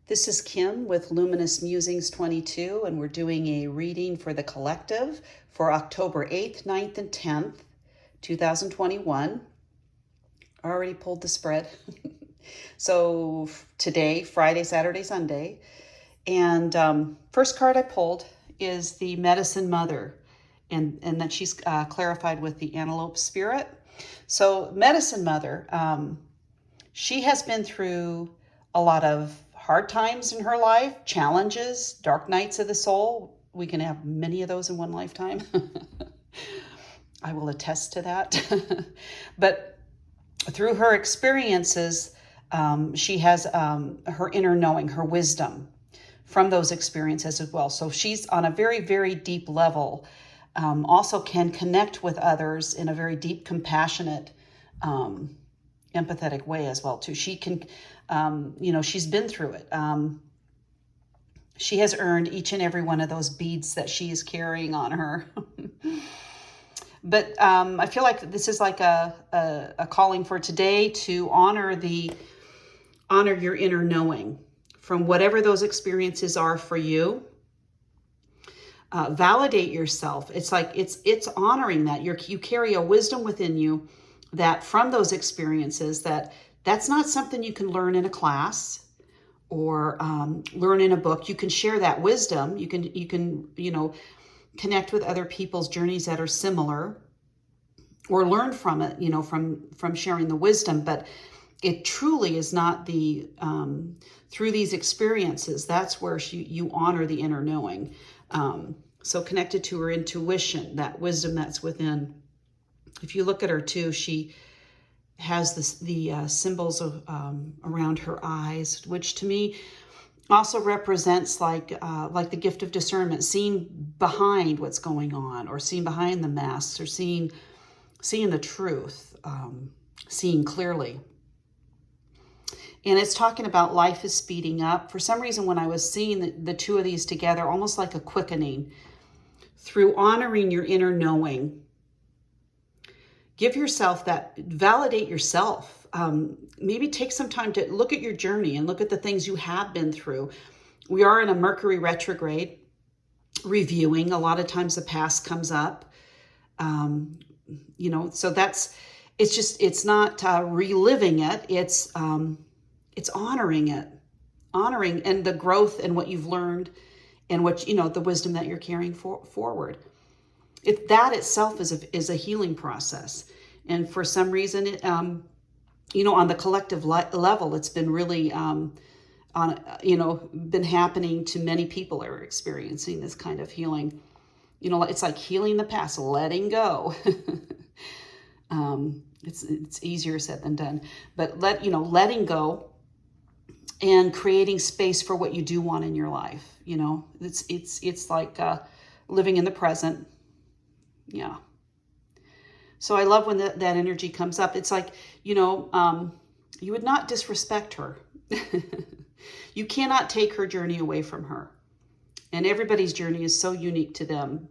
This is Kim with Luminous Musings 22, and we're doing a reading for the collective for October 8th, 9th, and 10th, 2021. I already pulled the spread. So today, Friday, Saturday, Sunday. And first card I pulled is the Medicine Mother, and that she's clarified with the Antelope Spirit. So Medicine Mother, she has been through a lot of hard times in her life, challenges, dark nights of the soul. We can have many of those in one lifetime. I will attest to that. But through her experiences, she has her inner knowing, her wisdom from those experiences as well. So she's on a very, very deep level, also can connect with others in a very deep, compassionate, empathetic way as well too. She can, she's been through it. She has earned each and every one of those beads that she is carrying on her. But I feel like this is like a calling for today to honor your inner knowing from whatever those experiences are for you. Validate yourself. It's like it's honoring that you carry a wisdom within you that from those experiences that's not something you can learn in a class or learn in a book. You can share that wisdom. You can connect with other people's journeys that are similar or learn from it, from sharing the wisdom. But it truly is not through these experiences, that's where you honor the inner knowing. So connected to her intuition, that wisdom that's within. If you look at her too, she has the symbols of around her eyes, which to me also represents like the gift of discernment, seeing behind what's going on, or seeing behind the masks, or seeing the truth, seeing clearly. And it's talking about life is speeding up. For some reason, when I was seeing the two of these together, almost like a quickening, through honoring your inner knowing, give yourself that, validate yourself. Maybe take some time to look at your journey and look at the things you have been through. We are in a Mercury retrograde, reviewing. A lot of times the past comes up. So it's not reliving it. It's honoring it, honoring and the growth and what you've learned and what, the wisdom that you're carrying forward. That itself is a healing process. And for some reason, on the collective level, it's been really, been happening to many people who are experiencing this kind of healing. It's like healing the past, letting go. It's easier said than done, but letting go and creating space for what you do want in your life. It's like living in the present. Yeah. So I love when that energy comes up. It's like, you would not disrespect her. You cannot take her journey away from her. And everybody's journey is so unique to them.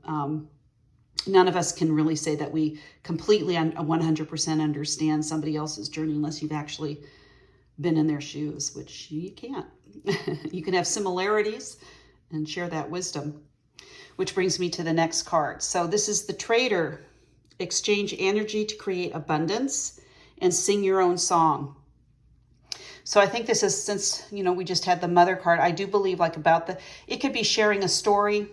None of us can really say that we completely 100% understand somebody else's journey unless you've actually been in their shoes, which you can't. You can have similarities and share that wisdom. Which brings me to the next card. So this is the Trader. Exchange energy to create abundance and sing your own song. So I think this is, since, we just had the Mother card, I do believe it could be sharing a story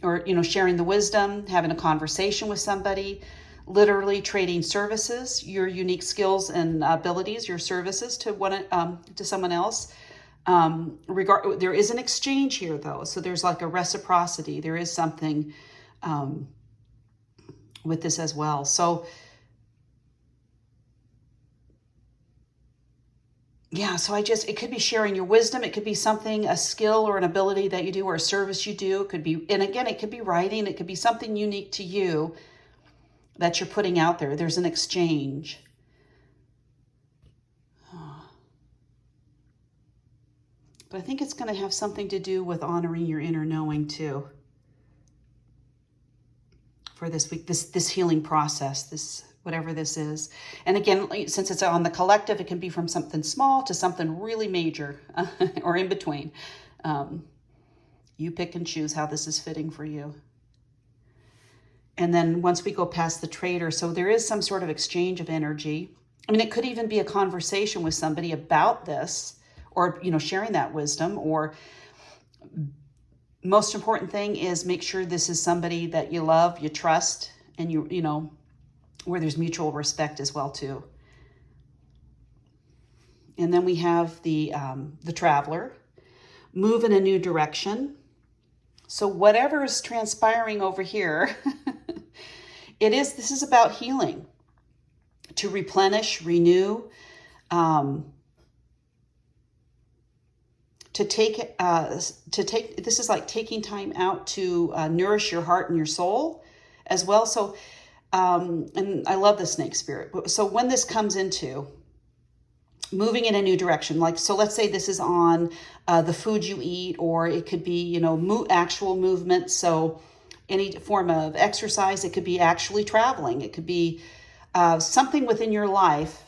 or, sharing the wisdom, having a conversation with somebody, literally trading services, your unique skills and abilities, your services to someone else. There is an exchange here though. So there's like a reciprocity. There is something with this as well. So yeah, so it could be sharing your wisdom. It could be something, a skill or an ability that you do or a service you do. It could be, and again, it could be writing. It could be something unique to you that you're putting out there. There's an exchange. But I think it's going to have something to do with honoring your inner knowing too. For this week, this healing process, this whatever this is. And again, since it's on the collective, it can be from something small to something really major or in between. You pick and choose how this is fitting for you. And then once we go past the traitor, so there is some sort of exchange of energy. I mean, it could even be a conversation with somebody about this, or, sharing that wisdom, or most important thing is make sure this is somebody that you love, you trust, and where there's mutual respect as well too. And then we have the traveler, move in a new direction. So whatever is transpiring over here, this is about healing, to replenish, renew, to take, this is like taking time out to nourish your heart and your soul as well. So, and I love the snake spirit. So when this comes into moving in a new direction, so let's say this is on the food you eat, or it could be, actual movement. So any form of exercise, it could be actually traveling. It could be something within your life,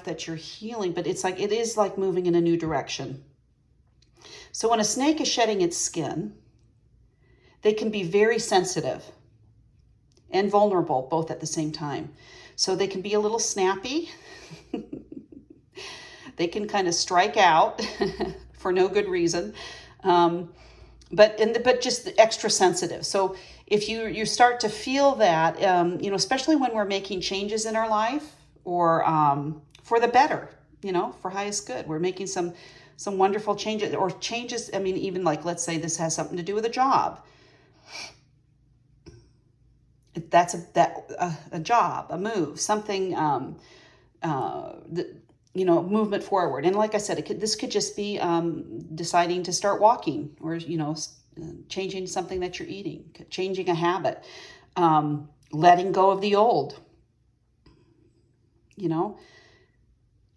that you're healing, but it is like moving in a new direction. So when a snake is shedding its skin, they can be very sensitive and vulnerable both at the same time. So they can be a little snappy. They can kind of strike out for no good reason. But just extra sensitive. So if you start to feel that, especially when we're making changes in our life, or for the better, for highest good, we're making some wonderful changes, or changes. I mean, even like, let's say this has something to do with a job. That's a job, a move, something, movement forward. And like I said, this could just be deciding to start walking, or, changing something that you're eating, changing a habit, letting go of the old,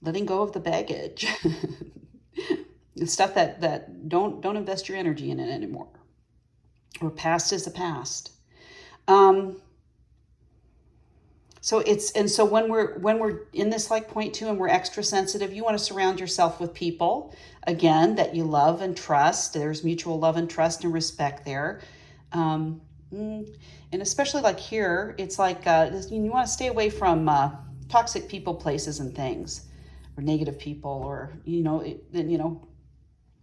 letting go of the baggage, the stuff that don't invest your energy in it anymore, or past is the past. So when we're in this like point 2 and we're extra sensitive, you want to surround yourself with people, again, that you love and trust. There's mutual love and trust and respect there. And especially like here, it's like, you want to stay away from toxic people, places, and things, or negative people, or,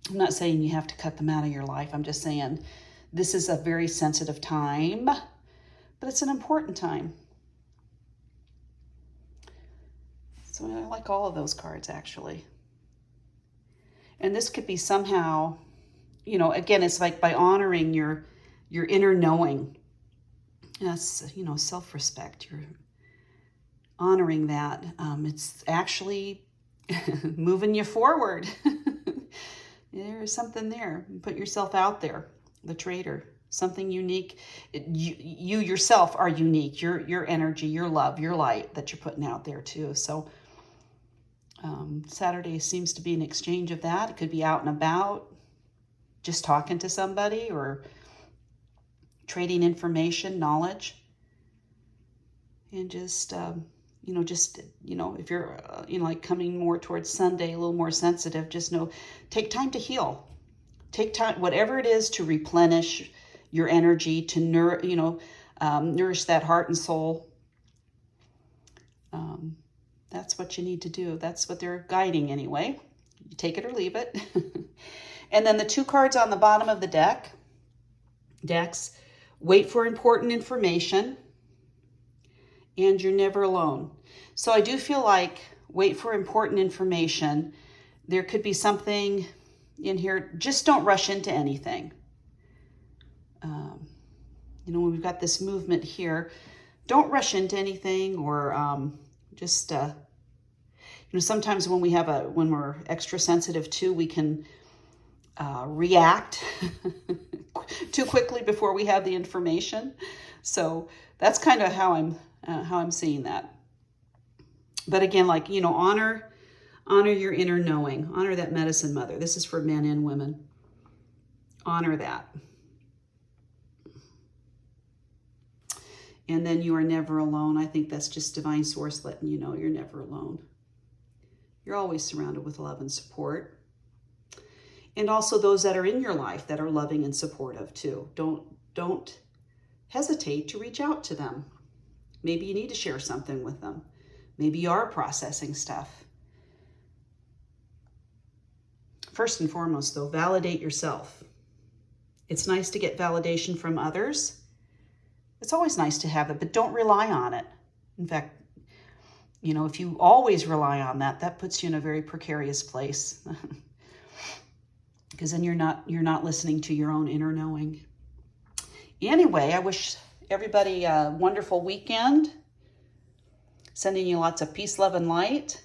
I'm not saying you have to cut them out of your life. I'm just saying this is a very sensitive time, but it's an important time. So I like all of those cards, actually. And this could be somehow, again, it's like by honoring your inner knowing. That's, self-respect. You're honoring that. It's actually moving you forward. There's something there. Put yourself out there. The traitor. Something unique. You yourself are unique. Your energy, your love, your light that you're putting out there too. So Saturday seems to be an exchange of that. It could be out and about, just talking to somebody, or trading information, knowledge, and just, if you're, like coming more towards Sunday, a little more sensitive, just take time to heal. Take time, whatever it is, to replenish your energy, to nourish that heart and soul. That's what you need to do. That's what they're guiding anyway. You take it or leave it. And then the 2 cards on the bottom of the decks, wait for important information, and you're never alone. So I do feel like wait for important information. There could be something in here. Just don't rush into anything. When we've got this movement here, don't rush into anything, or just, sometimes when we're extra sensitive too, we can react too quickly before we have the information. So that's kind of how I'm seeing that. But again, like, honor your inner knowing, honor that medicine mother. This is for men and women. Honor that. And then you are never alone. I think that's just divine source letting you know you're never alone. You're always surrounded with love and support. And also those that are in your life that are loving and supportive too. Don't hesitate to reach out to them. Maybe you need to share something with them. Maybe you are processing stuff. First and foremost, though, validate yourself. It's nice to get validation from others. It's always nice to have it, but don't rely on it. In fact, you know, if you always rely on that, that puts you in a very precarious place. Because then you're not listening to your own inner knowing. Anyway, I wish everybody a wonderful weekend. Sending you lots of peace, love, and light.